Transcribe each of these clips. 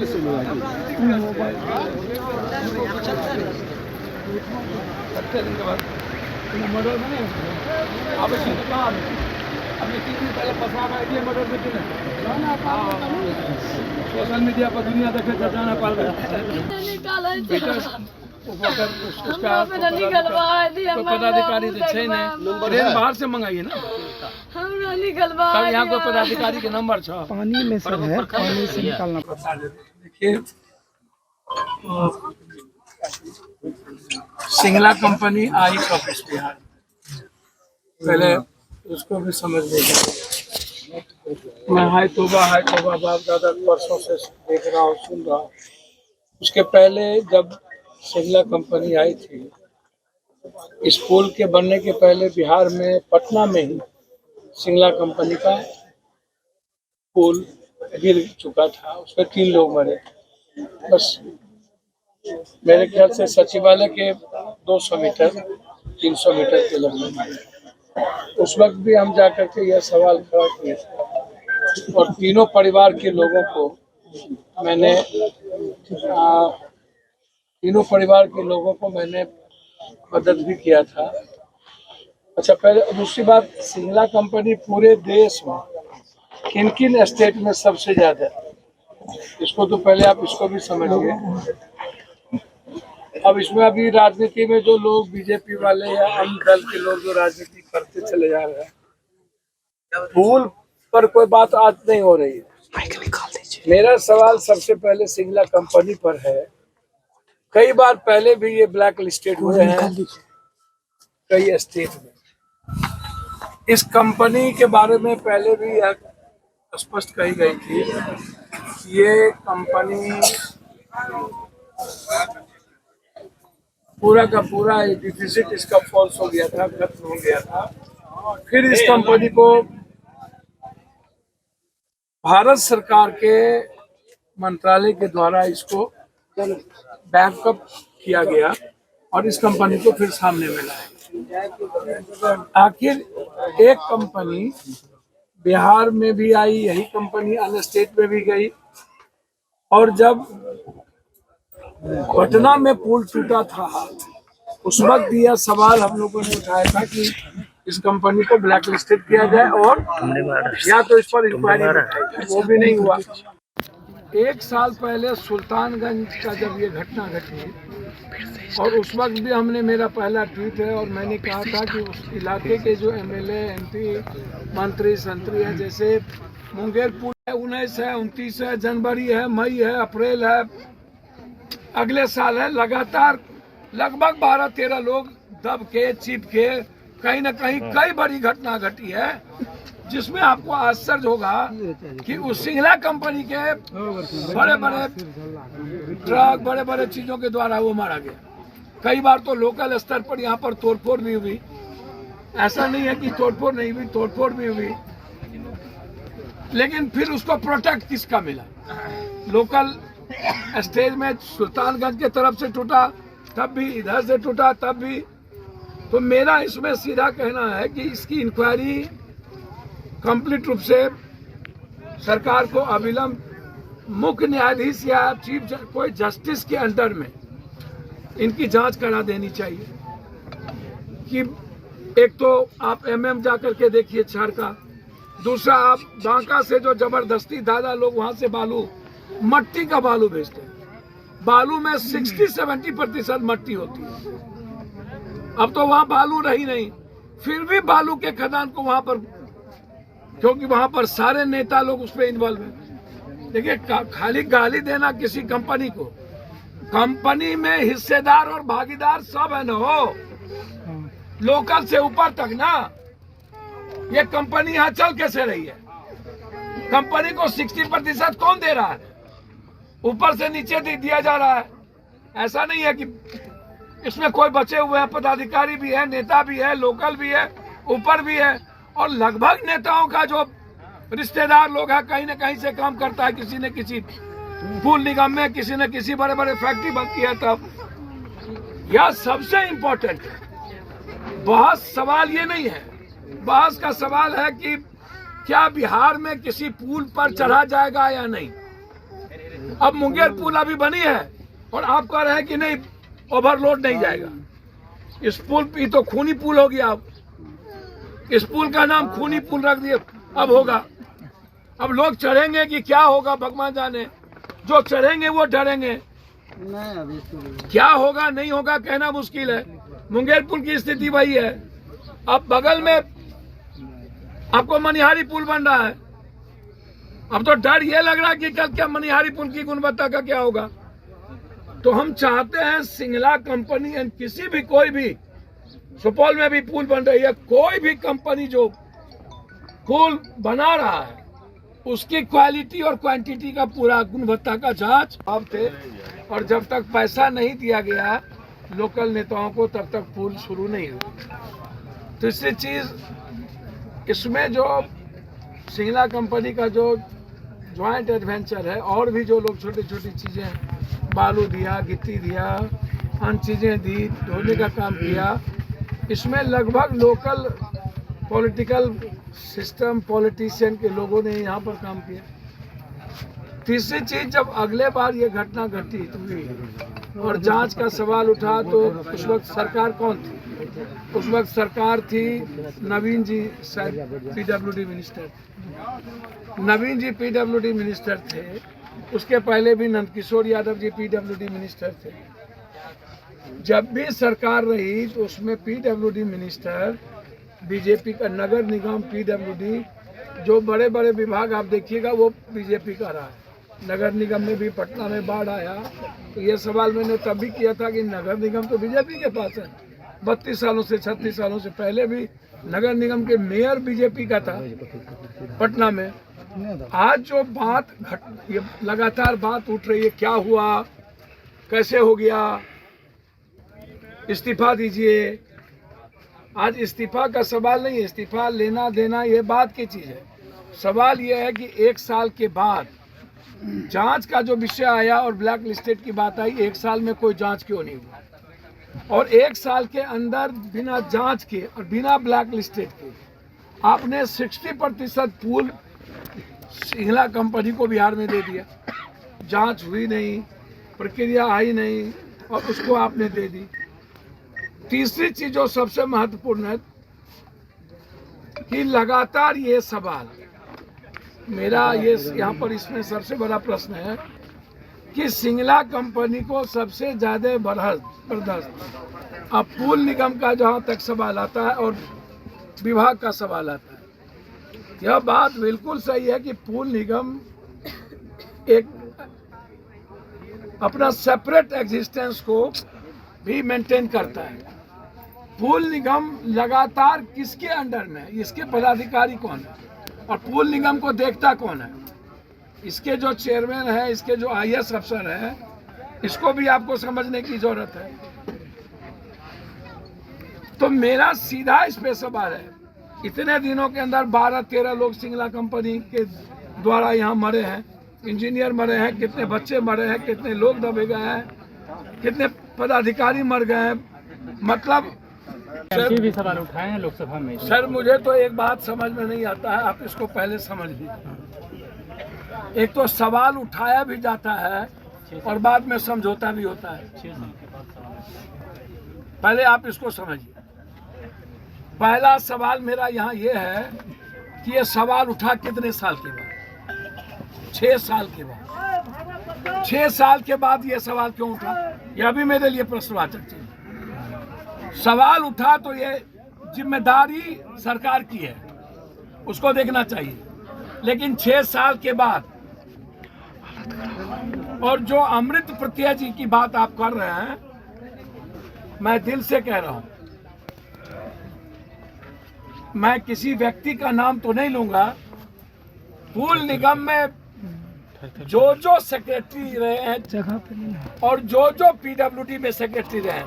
दिन के बाद मर्डर में नहीं अब इसी दुकान अभी 3 दिन पहले फंसा गया मर्डर में सोशल मीडिया पर दुनिया देखे जाना पाल पदाधिकारी बाहर से मंगाइए ना यहाँ कोई पदाधिकारी के नंबर पानी में सब है, पानी से निकालना पड़ता है। देखिए सिंगला कंपनी आई ऑफिस बिहार, पहले उसको भी समझ नहीं था। मैं हाय तोबा बाप दादा वर्षों से देख रहा हूँ, सुन रहा हूँ। उसके पहले जब सिंगला कंपनी आई थी, इस पुल के बनने के पहले बिहार में पटना में ही सिंगला कंपनी का पुल गिर चुका था, उसमें 3 लोग मरे। बस मेरे ख्याल से सचिवालय के 200 मीटर 300 मीटर के लगभग। उस वक्त भी हम जाकर के यह सवाल खड़ा किए और तीनों परिवार के लोगों को मैंने मदद भी किया था। अच्छा, पहले दूसरी बात, सिंगला कंपनी पूरे देश में किन किन स्टेट में सबसे ज्यादा, इसको तो पहले आप इसको भी समझिए। अब इसमें अभी राजनीति में जो लोग बीजेपी वाले या अन्य दल के लोग जो राजनीति करते चले जा रहे हैं, पुल पर कोई बात आज नहीं हो रही है। मेरा सवाल सबसे पहले सिंगला कंपनी पर है। कई बार पहले भी ये ब्लैक लिस्टेड हुए हैं कई स्टेट में। इस कंपनी के बारे में पहले भी स्पष्ट कही गई थी, ये कंपनी पूरा का पूरा डिफिसिट इसका फॉल्स हो गया था, खत्म हो गया था। फिर इस कंपनी को भारत सरकार के मंत्रालय के द्वारा इसको बैकअप किया गया और इस कंपनी को फिर सामने में लाया। आखिर एक कंपनी बिहार में भी आई, यही कंपनी अन्य स्टेट में भी गई, और जब पटना में पुल टूटा था उस वक्त यह सवाल हम लोगों ने उठाया था कि इस कंपनी को ब्लैक लिस्टेड किया जाए और या तो इस पर इंक्वायरी, वो भी नहीं हुआ। 1 साल पहले सुल्तानगंज का जब ये घटना घटी और उस वक्त भी हमने, मेरा पहला ट्वीट है और मैंने कहा था कि उस इलाके के जो MLA MP मंत्री संतरी है, जैसे मुंगेर पुल है 19 है 29 है जनवरी है मई है अप्रैल है अगले साल है, लगातार लगभग 12-13 लोग दब के चिप के कहीं न कहीं कई बड़ी घटना घटी है, जिसमें आपको आश्चर्य होगा कि उस सिंगला कंपनी के बड़े बड़े ट्रक बड़े बड़े चीजों के द्वारा वो मारा गया। कई बार तो लोकल स्तर पर यहाँ पर तोड़फोड़ भी हुई, ऐसा नहीं है कि तोड़फोड़ नहीं हुई, तोड़फोड़ भी हुई, लेकिन फिर उसको प्रोटेक्ट किसका मिला? लोकल स्टेज में सुल्तानगंज के तरफ से टूटा तब भी, इधर से टूटा तब भी। तो मेरा इसमें सीधा कहना है कि इसकी इंक्वायरी कंप्लीट रूप से सरकार को अविलंब मुख्य न्यायाधीश या चीफ कोई जस्टिस के अंडर में इनकी जांच करा देनी चाहिए। कि एक तो आप MM जाकर के देखिए शहर का, दूसरा आप बांका से जो जबरदस्ती दादा लोग वहां से बालू, मट्टी का बालू भेजते हैं, बालू में 60-70% मट्टी होती है। अब तो वहां बालू रही नहीं, फिर भी बालू के खदान को वहां पर, क्योंकि वहां पर सारे नेता लोग उसमें इन्वॉल्व हैं। देखिए, खाली गाली देना किसी कंपनी को, कंपनी में हिस्सेदार और भागीदार सब है न हो, लोकल से ऊपर तक ना। ये कंपनी यहाँ चल कैसे रही है? कंपनी को 60% कौन दे रहा है? ऊपर से नीचे दिया जा रहा है। ऐसा नहीं है कि इसमें कोई बचे हुए हैं, पदाधिकारी भी है, नेता भी है, लोकल भी है, ऊपर भी है, और लगभग नेताओं का जो रिश्तेदार लोग है कहीं न कहीं से काम करता है, किसी न किसी पुल निगम में, किसी न किसी बड़े बड़े फैक्ट्री बनती है। तब यह सबसे इम्पोर्टेंट है। बहस सवाल ये नहीं है, बहस का सवाल है कि क्या बिहार में किसी पुल पर चढ़ा जाएगा या नहीं। अब मुंगेर पुल अभी बनी है और आप कह रहे हैं कि नहीं ओवरलोड नहीं जाएगा। इस पुल पे तो खूनी पुल हो गया। अब इस पुल का नाम खूनी पुल रख दिया। अब होगा, अब लोग चढ़ेंगे कि क्या होगा भगवान जाने। जो चढ़ेंगे वो डरेंगे। क्या होगा नहीं होगा कहना मुश्किल है। मुंगेर पुल की स्थिति वही है। अब बगल में आपको मनिहारी पुल बन रहा है। अब तो डर ये लग रहा है कि कल क्या मनिहारी पुल की गुणवत्ता का क्या होगा। तो हम चाहते हैं सिंगला कंपनी एंड किसी भी कोई भी, सुपौल में भी पुल बन रही है, कोई भी कंपनी जो पुल बना रहा है उसकी क्वालिटी और क्वांटिटी का पूरा गुणवत्ता का जांच अब थे। और जब तक पैसा नहीं दिया गया लोकल नेताओं को तब तक पुल शुरू नहीं हुआ। तीसरी चीज, इसमें जो सिंगला कंपनी का जो ज्वाइंट एडवेंचर है और भी जो लोग छोटी छोटी चीजें, बालू दिया, गिट्टी दिया, अन्य चीजें दी, ढोने का काम किया, इसमें लगभग लोकल पॉलिटिकल सिस्टम पॉलिटिशियन के लोगों ने यहाँ पर काम किया। तीसरी चीज, जब अगले बार ये घटना घटित हुई और जांच का सवाल उठा तो उस वक्त सरकार कौन थी? उस वक्त सरकार थी नवीन जी, शायद पीडब्ल्यूडी मिनिस्टर। नवीन जी पीडब्ल्यूडी मिनिस्टर थे। उसके पहले भी नंदकिशोर यादव जी पीडब्ल्यूडी मिनिस्टर थे। जब भी सरकार रही तो उसमें पीडब्ल्यूडी मिनिस्टर बीजेपी का, नगर निगम पीडब्ल्यूडी, जो बड़े बड़े विभाग आप देखिएगा वो बीजेपी का रहा है। नगर निगम में भी पटना में बाढ़ आया तो ये सवाल मैंने तब भी किया था कि नगर निगम तो बीजेपी के पास है। 32 सालों से 36 सालों से पहले भी नगर निगम के मेयर बीजेपी का था पटना में। आज जो बात ये लगातार बात उठ रही है, क्या हुआ, कैसे हो गया, इस्तीफा दीजिए। आज इस्तीफा का सवाल नहीं है, इस्तीफा लेना देना ये बात की चीज है। सवाल ये है कि 1 साल के बाद जांच का जो विषय आया और ब्लैक लिस्टेड की बात आई, 1 साल में कोई जांच क्यों नहीं हुआ। और 1 साल के अंदर बिना जांच के और बिना ब्लैक लिस्टेड के आपने 60% पुल सिंगला कंपनी को बिहार में दे दिया। जांच हुई नहीं, प्रक्रिया आई नहीं और उसको आपने दे दी। तीसरी चीज जो सबसे महत्वपूर्ण है कि लगातार ये सवाल मेरा ये यहाँ पर इसमें सबसे बड़ा प्रश्न है कि सिंगला कंपनी को सबसे ज्यादा बर्दाश्त अब पुल निगम का जहाँ तक सवाल आता है और विभाग का सवाल आता है। यह बात बिल्कुल सही है कि पुल निगम एक अपना सेपरेट एग्जिस्टेंस को भी मेंटेन करता है। पुल निगम लगातार किसके अंडर में, इसके पदाधिकारी कौन है और पुल निगम को देखता कौन है? इसके जो चेयरमैन है, इसके जो IAS अफसर है, इसको भी आपको समझने की जरूरत है। तो मेरा सीधा इस पे सवाल है, इतने दिनों के अंदर 12-13 लोग सिंगला कंपनी के द्वारा यहाँ मरे हैं, इंजीनियर मरे हैं, कितने बच्चे मरे हैं, कितने लोग दबे गए हैं, कितने पदाधिकारी मर गए हैं। मतलब भी सवाल उठाए हैं लोकसभा में। सर मुझे तो एक बात समझ में नहीं आता है, आप इसको पहले समझ लीजिए। एक तो सवाल उठाया भी जाता है और बाद में समझौता भी होता है। पहले आप इसको समझिए। पहला सवाल मेरा यहाँ ये है कि ये सवाल उठा कितने साल के बाद? 6 साल के बाद। 6 साल के बाद ये सवाल क्यों उठा? यह भी मेरे लिए प्रश्नवाचक चीज। सवाल उठा तो ये जिम्मेदारी सरकार की है, उसको देखना चाहिए। लेकिन 6 साल के बाद, और जो अमृत प्रत्यय जी की बात आप कर रहे हैं, मैं दिल से कह रहा हूं, मैं किसी व्यक्ति का नाम तो नहीं लूंगा। पुल निगम में जो सेक्रेटरी रहे हैं और जो पीडब्ल्यूडी में सेक्रेटरी रहे हैं,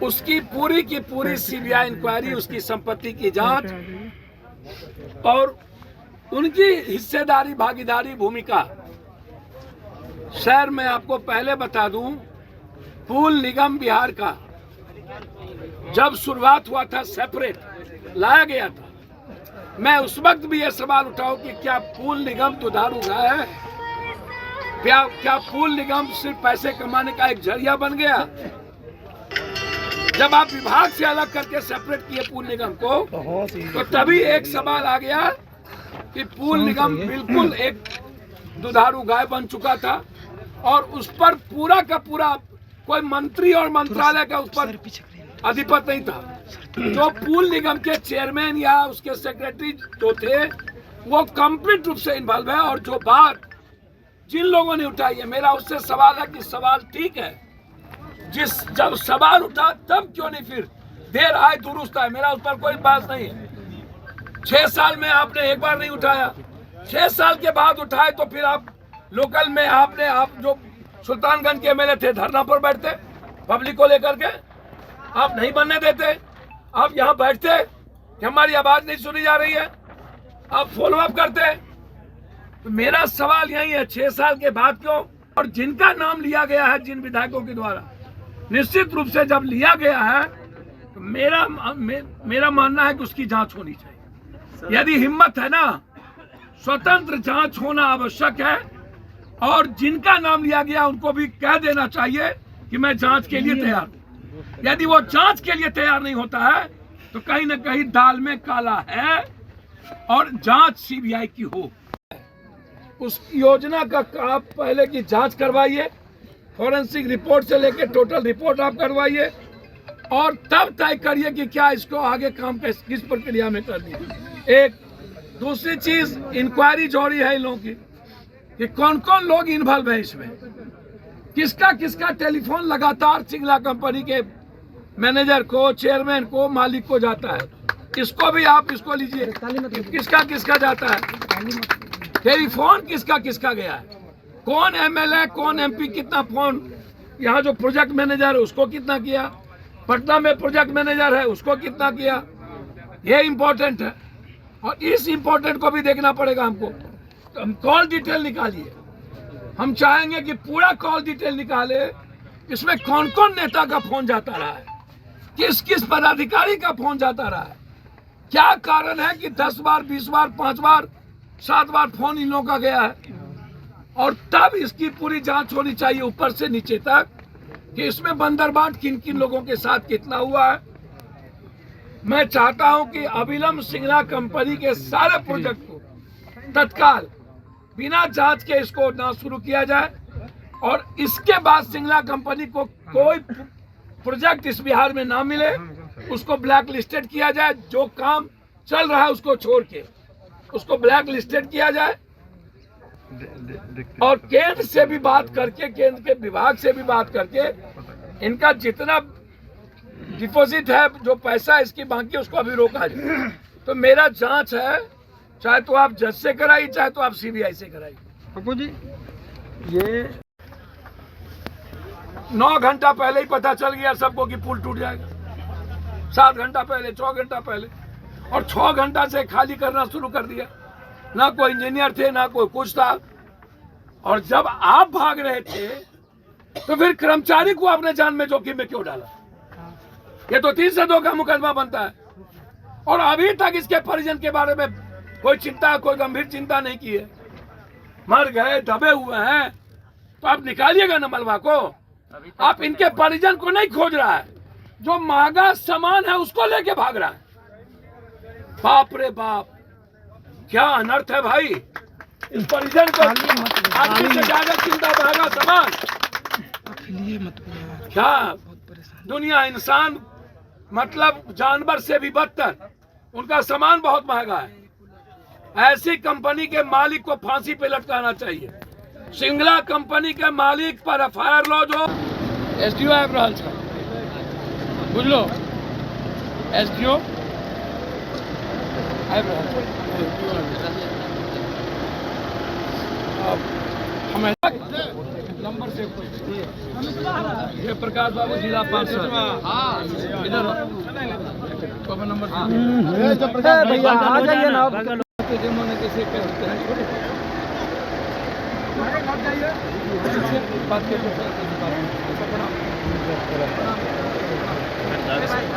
उसकी पूरी की पूरी CBI इंक्वायरी, उसकी संपत्ति की जांच और उनकी हिस्सेदारी, भागीदारी, भूमिका। सर मैं आपको पहले बता दूं, पुल निगम बिहार का जब शुरुआत हुआ था, सेपरेट लाया गया था, मैं उस वक्त भी ये सवाल उठाऊं कि क्या पुल निगम दुधारू गाय है? क्या पूल निगम सिर्फ पैसे कमाने का एक जरिया बन गया? जब आप विभाग से अलग करके सेपरेट किए पूल निगम को, तो तभी एक सवाल आ गया कि पूल निगम बिल्कुल एक दुधारू गाय बन चुका था और उस पर पूरा का पूरा कोई मंत्री और मंत्रालय का उस पर अधिपति नहीं था। जो पूल निगम के चेयरमैन या उसके सेक्रेटरी जो थे वो कंप्लीट रूप से इन्वॉल्व है। और जो बात जिन लोगों ने उठाई है, मेरा उससे सवाल है कि सवाल ठीक है, जब सवाल उठा तब क्यों नहीं फिर देर आए दुरुस्त आए, मेरा उस पर कोई बात नहीं है। 6 साल में आपने एक बार नहीं उठाया, 6 साल के बाद उठाए तो फिर आप लोकल में आप जो सुल्तानगंज के एमएलए थे धरना पर बैठते पब्लिक को लेकर के, आप नहीं बनने देते, आप यहाँ बैठते कि हमारी आवाज नहीं सुनी जा रही है, आप फॉलो अप करते। तो मेरा सवाल यही है, 6 साल के बाद क्यों? और जिनका नाम लिया गया है जिन विधायकों के द्वारा, निश्चित रूप से जब लिया गया है तो मेरा मानना है कि उसकी जांच होनी चाहिए। यदि हिम्मत है ना, स्वतंत्र जांच होना आवश्यक है। और जिनका नाम लिया गया उनको भी कह देना चाहिए कि मैं जांच के लिए तैयार हूं। यदि वो जांच के लिए तैयार नहीं होता है तो कहीं ना कहीं दाल में काला है और जांच सीबीआई की हो। उस योजना का आप पहले की जांच करवाइए, फॉरेंसिक रिपोर्ट से लेकर टोटल रिपोर्ट आप करवाइए और तब तय करिए कि क्या इसको आगे काम किस प्रक्रिया में करनी है। एक दूसरी चीज, इंक्वायरी जारी है इन लोगों की कि कौन कौन लोग इन्वॉल्व है इसमें, किसका किसका टेलीफोन लगातार सिंगला कंपनी के मैनेजर को, चेयरमैन को, मालिक को जाता है। इसको भी आप इसको लीजिए, किसका किसका जाता है, टेलीफोन किसका किसका गया है, कौन एमएलए कौन एमपी कितना फोन, यहाँ जो प्रोजेक्ट मैनेजर है उसको कितना किया, पटना में प्रोजेक्ट मैनेजर है उसको कितना किया, ये इम्पोर्टेंट है। और इस इम्पोर्टेंट को भी देखना पड़ेगा हमको। तो हम कॉल डिटेल निकालिए, हम चाहेंगे कि पूरा कॉल डिटेल निकाले, इसमें कौन कौन नेता का फोन जाता रहा है, किस किस पदाधिकारी का फोन जाता रहा है, क्या कारण है कि 10 बार 20 बार 5 बार 7 बार फोन इन लोगों का गया है। और तब इसकी पूरी जांच होनी चाहिए ऊपर से नीचे तक कि इसमें बंदरबाट किन किन लोगों के साथ कितना हुआ है। मैं चाहता हूं कि अविलंब सिंगला कंपनी के सारे प्रोजेक्ट को तत्काल बिना जांच के इसको ना शुरू किया जाए और इसके बाद सिंगला कंपनी को कोई प्रोजेक्ट इस बिहार में ना मिले, उसको ब्लैक लिस्टेड किया जाए। जो काम चल रहा है उसको छोड़ के उसको ब्लैक लिस्टेड किया जाए और केंद्र से भी बात करके, केंद्र के विभाग से भी बात करके इनका जितना डिपॉजिट है, जो पैसा इसकी बाकी उसको अभी रोका जाए। तो मेरा जांच है, चाहे तो आप जज से कराइए चाहे तो आप सीबीआई से कराइए। पप्पू जी, ये 9 घंटा पहले ही पता चल गया सबको कि पुल टूट जाएगा, 7 घंटा पहले, 6 घंटा पहले, और 6 घंटा से खाली करना शुरू कर दिया। ना कोई इंजीनियर थे ना कोई कुछ था। और जब आप भाग रहे थे तो फिर कर्मचारी को आपने जान में जोखिम में क्यों डाला? ये तो 3 से 2 का मुकदमा बनता है। और अभी तक इसके परिजन के बारे में कोई चिंता, कोई गंभीर चिंता नहीं की है। मर गए, दबे हुए हैं, तो आप निकालिएगा ना मलबा को। आप इनके परिजन को नहीं खोज रहा है, जो महंगा सामान है उसको लेके भाग रहा है। बाप रे बाप, क्या अनर्थ है भाई। इस परिजन को आदमी से ज्यादा चिंता महंगा सामान। क्या दुनिया, इंसान मतलब जानवर से भी बदतर, उनका सामान बहुत महंगा है। ऐसी कंपनी के मालिक को फांसी पे लटकाना चाहिए। सिंगला कंपनी के मालिक पर एफआईआर लॉन्च हो। एसडीओ है ब्रांच का, बुझ लो, एसडीओ है ब्रांच। हमें नंबर से ये प्रकाश बाबू जिला पार्षद, इधर नंबर भैया आ जाइए ना। कैसे करते हैं, बात करते हैं।